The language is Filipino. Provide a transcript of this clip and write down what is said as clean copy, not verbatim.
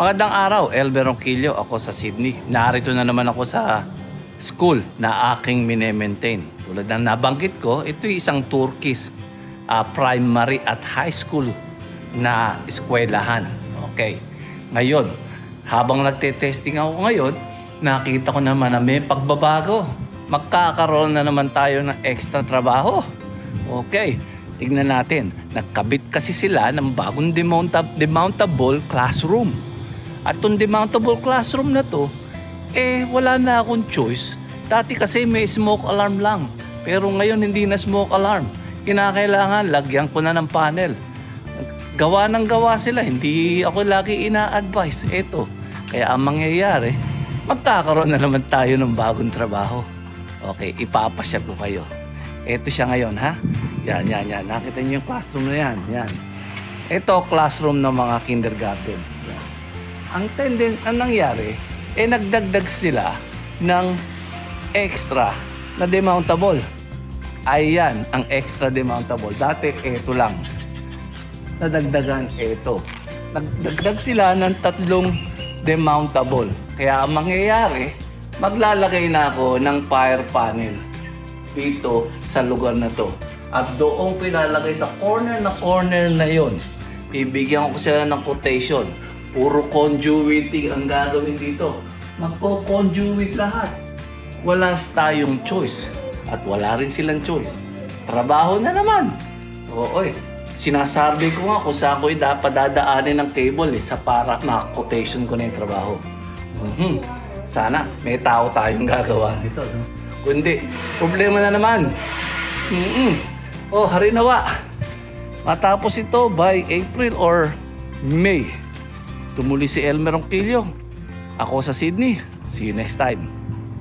Magandang araw, Elber Ronquillo. Ako sa Sydney. Narito na naman ako sa school na aking minemaintain. Tulad ng nabanggit ko, ito yung isang Turkish primary at high school na eskwelahan. Okay. Ngayon, habang nagte-testing ako ngayon, nakita ko naman na may pagbabago. Magkakaroon na naman tayo ng extra trabaho. Okay. Tignan natin. Nagkabit kasi sila ng bagong demountable classroom. At itong demountable classroom na to, wala na akong choice. Dati kasi may smoke alarm lang. Pero ngayon hindi na smoke alarm. Kinakailangan, lagyan ko na ng panel. Gawa ng gawa sila. Hindi ako lagi ina-advise. Ito. Kaya ang mangyayari, magkakaroon na naman tayo ng bagong trabaho. Okay, ipapasyal ko kayo. Ito siya ngayon, ha? Yan. Nakita niyo yung classroom na yan. Yan. Ito, classroom ng mga kindergarten. Yan. Ang nangyari, nagdagdag sila ng extra na demountable. Ayan, ang extra demountable. Dati, ito lang. Nadagdagan, ito. Nagdagdag sila ng 3 demountable. Kaya ang mangyayari, maglalagay na ako ng fire panel dito sa lugar na to. At doon pinalagay sa corner na yon. Ibigyan ko sila ng quotation. Puro conduiting ang gagawin dito. Magpo-conduit lahat. Wala tayong choice. At wala rin silang choice. Trabaho na naman. Oo, sinasabi ko nga kung saan ko dapat dadaanin ng cable sa para ma-quotation ko na yung trabaho. Sana may tao tayong gagawa nito. No? Kundi, problema na naman. Harinawa. Matapos ito by April or May. Tumuli si Elmer Ronquillo. Ako sa Sydney. See you next time.